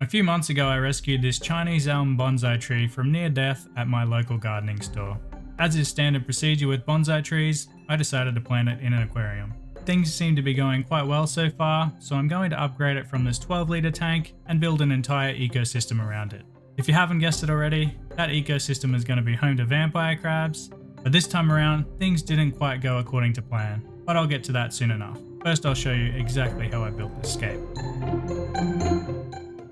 A few months ago I rescued this Chinese Elm bonsai tree from near death at my local gardening store. As is standard procedure with bonsai trees, I decided to plant it in an aquarium. Things seem to be going quite well so far, so I'm going to upgrade it from this 12-litre tank and build an entire ecosystem around it. If you haven't guessed it already, that ecosystem is going to be home to vampire crabs, but this time around things didn't quite go according to plan, but I'll get to that soon enough. First I'll show you exactly how I built this scape.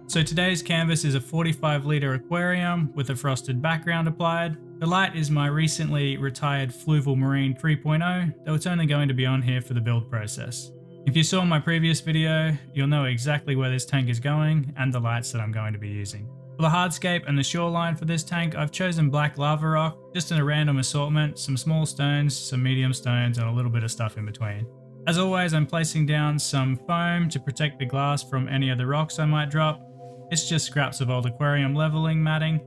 So today's canvas is a 45-litre aquarium with a frosted background applied. The light is my recently retired Fluval Marine 3.0, though it's only going to be on here for the build process. If you saw my previous video, you'll know exactly where this tank is going and the lights that I'm going to be using. For the hardscape and the shoreline for this tank, I've chosen black lava rock, just in a random assortment, some small stones, some medium stones, and a little bit of stuff in between. As always, I'm placing down some foam to protect the glass from any of the rocks I might drop. It's just scraps of old aquarium leveling matting,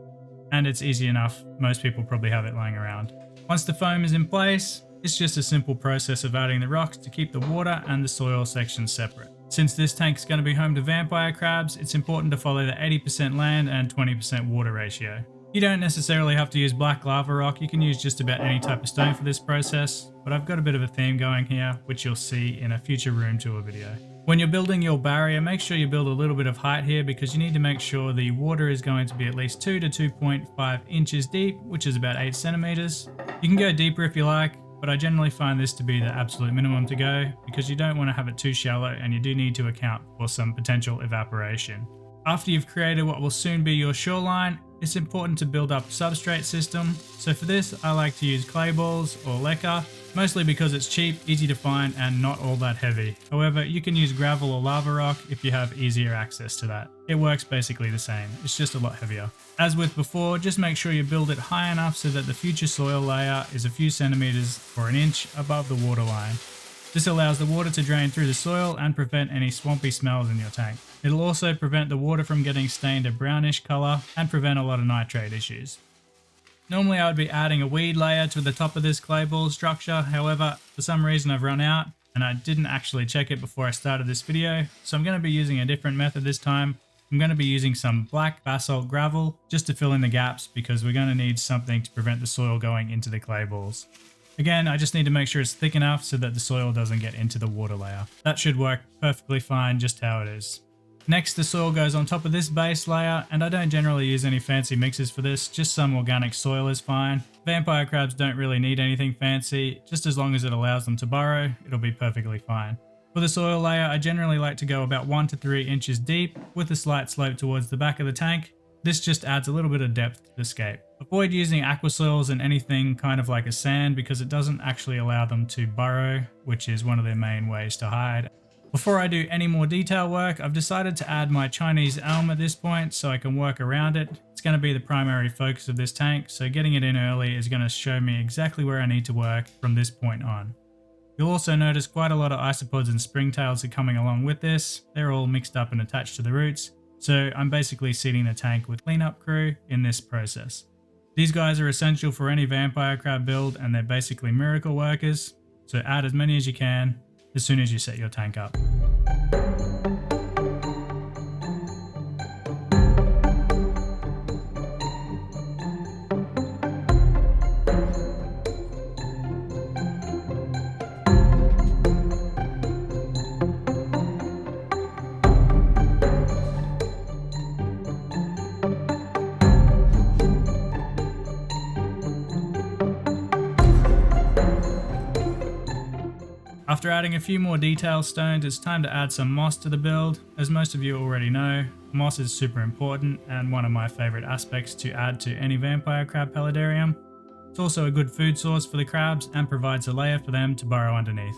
and it's easy enough, most people probably have it lying around. Once the foam is in place, it's just a simple process of adding the rocks to keep the water and the soil sections separate. Since this tank is going to be home to vampire crabs, it's important to follow the 80% land and 20% water ratio. You don't necessarily have to use black lava rock, you can use just about any type of stone for this process, but I've got a bit of a theme going here, which you'll see in a future room tour video. When you're building your barrier, make sure you build a little bit of height here because you need to make sure the water is going to be at least 2 to 2.5 inches deep, which is about 8 centimeters. You can go deeper if you like, but I generally find this to be the absolute minimum to go because you don't want to have it too shallow and you do need to account for some potential evaporation. After you've created what will soon be your shoreline, it's important to build up a substrate system. So for this, I like to use clay balls or leca, mostly because it's cheap, easy to find, and not all that heavy. However, you can use gravel or lava rock if you have easier access to that. It works basically the same, it's just a lot heavier. As with before, just make sure you build it high enough so that the future soil layer is a few centimeters or an inch above the water line. This allows the water to drain through the soil and prevent any swampy smells in your tank. It'll also prevent the water from getting stained a brownish color and prevent a lot of nitrate issues. Normally I would be adding a weed layer to the top of this clay ball structure, however, for some reason I've run out and I didn't actually check it before I started this video, so I'm going to be using a different method this time. I'm going to be using some black basalt gravel just to fill in the gaps because we're going to need something to prevent the soil going into the clay balls. Again, I just need to make sure it's thick enough so that the soil doesn't get into the water layer. That should work perfectly fine just how it is. Next, the soil goes on top of this base layer, and I don't generally use any fancy mixes for this, just some organic soil is fine. Vampire crabs don't really need anything fancy, just as long as it allows them to burrow, it'll be perfectly fine. For the soil layer, I generally like to go about 1 to 3 inches deep with a slight slope towards the back of the tank. This just adds a little bit of depth to the scape. Avoid using aquasoils and anything kind of like a sand because it doesn't actually allow them to burrow, which is one of their main ways to hide. Before I do any more detail work, I've decided to add my Chinese Elm at this point so I can work around it. It's going to be the primary focus of this tank, so getting it in early is going to show me exactly where I need to work from this point on. You'll also notice quite a lot of isopods and springtails are coming along with this. They're all mixed up and attached to the roots. So I'm basically seeding the tank with cleanup crew in this process. These guys are essential for any vampire crab build and they're basically miracle workers, so add as many as you can as soon as you set your tank up. After adding a few more detail stones, it's time to add some moss to the build. As most of you already know, moss is super important and one of my favorite aspects to add to any vampire crab paludarium. It's also a good food source for the crabs and provides a layer for them to burrow underneath.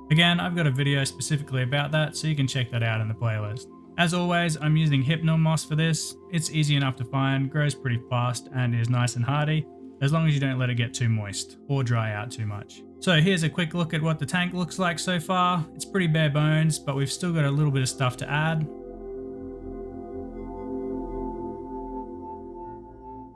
Again, I've got a video specifically about that, so you can check that out in the playlist. As always, I'm using Hypnum moss for this. It's easy enough to find, grows pretty fast and is nice and hardy, as long as you don't let it get too moist or dry out too much. So here's a quick look at what the tank looks like so far. It's pretty bare bones, but we've still got a little bit of stuff to add.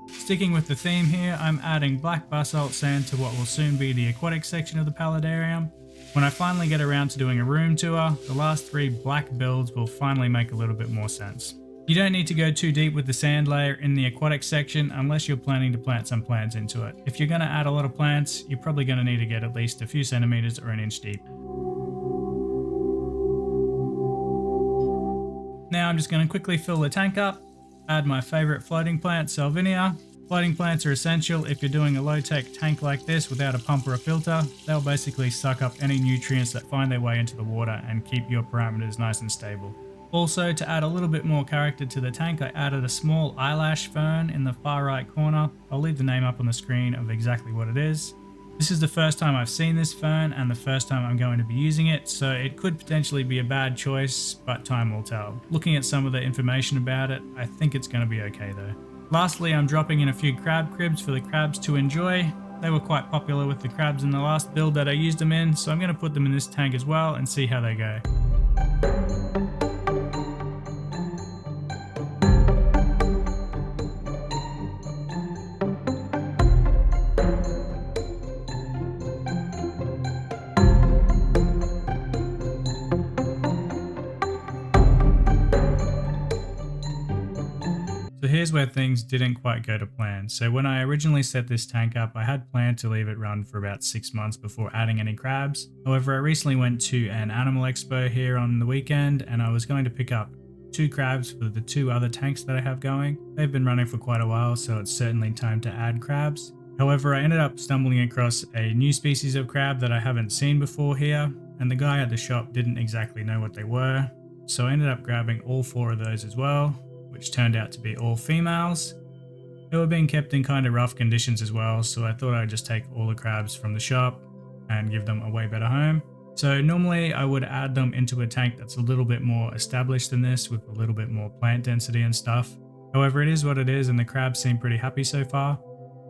Sticking with the theme here, I'm adding black basalt sand to what will soon be the aquatic section of the paludarium. When I finally get around to doing a room tour, the last 3 black builds will finally make a little bit more sense. You don't need to go too deep with the sand layer in the aquatic section unless you're planning to plant some plants into it. If you're going to add a lot of plants, you're probably going to need to get at least a few centimeters or an inch deep. Now I'm just going to quickly fill the tank up, add my favorite floating plant, Salvinia. Floating plants are essential if you're doing a low-tech tank like this without a pump or a filter. They'll basically suck up any nutrients that find their way into the water and keep your parameters nice and stable. Also, to add a little bit more character to the tank, I added a small eyelash fern in the far right corner. I'll leave the name up on the screen of exactly what it is. This is the first time I've seen this fern and the first time I'm going to be using it, so it could potentially be a bad choice, but time will tell. Looking at some of the information about it, I think it's going to be okay though. Lastly, I'm dropping in a few crab cribs for the crabs to enjoy. They were quite popular with the crabs in the last build that I used them in, so I'm going to put them in this tank as well and see how they go. So here's where things didn't quite go to plan. So when I originally set this tank up, I had planned to leave it run for about 6 months before adding any crabs. However, I recently went to an animal expo here on the weekend and I was going to pick up 2 crabs for the 2 other tanks that I have going. They've been running for quite a while, so it's certainly time to add crabs. However, I ended up stumbling across a new species of crab that I haven't seen before here, and the guy at the shop didn't exactly know what they were. So I ended up grabbing all 4 of those as well, which turned out to be all females. They were being kept in kind of rough conditions as well, so I thought I'd just take all the crabs from the shop and give them a way better home. So normally I would add them into a tank that's a little bit more established than this with a little bit more plant density and stuff. However, it is what it is and the crabs seem pretty happy so far.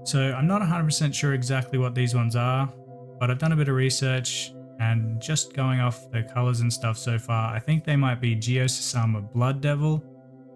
So I'm not 100% sure exactly what these ones are, but I've done a bit of research and just going off the colors and stuff so far, I think they might be Geosesarma Blood Devil.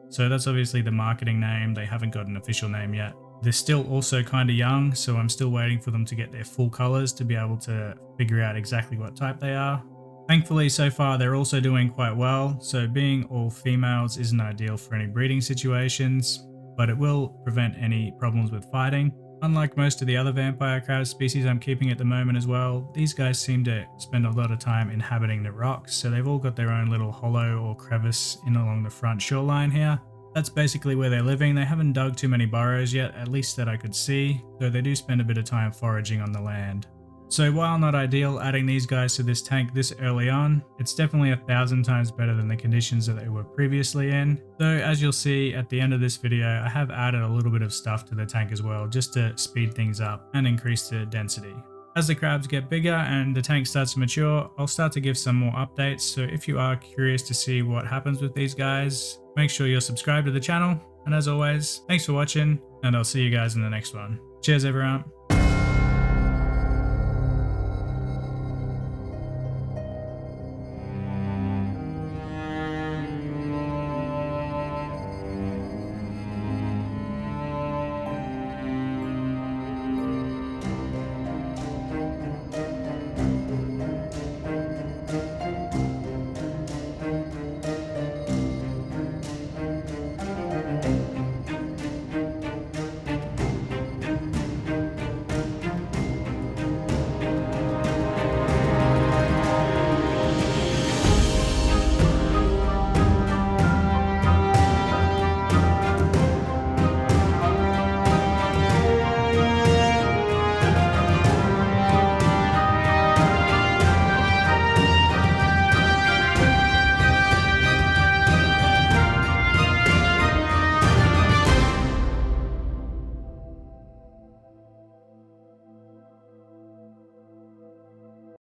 So that's obviously the marketing name. They haven't got an official name yet. They're still also kind of young, so I'm still waiting for them to get their full colors to be able to figure out exactly what type they are. Thankfully, so far they're also doing quite well, so being all females isn't ideal for any breeding situations, but it will prevent any problems with fighting. Unlike most of the other vampire crab species I'm keeping at the moment as well, these guys seem to spend a lot of time inhabiting the rocks, so they've all got their own little hollow or crevice in along the front shoreline here. That's basically where they're living. They haven't dug too many burrows yet, at least that I could see, though they do spend a bit of time foraging on the land. So while not ideal adding these guys to this tank this early on, it's definitely 1,000 times better than the conditions that they were previously in. Though as you'll see at the end of this video, I have added a little bit of stuff to the tank as well, just to speed things up and increase the density. As the crabs get bigger and the tank starts to mature, I'll start to give some more updates, so if you are curious to see what happens with these guys, make sure you're subscribed to the channel. And as always, thanks for watching, and I'll see you guys in the next one. Cheers everyone.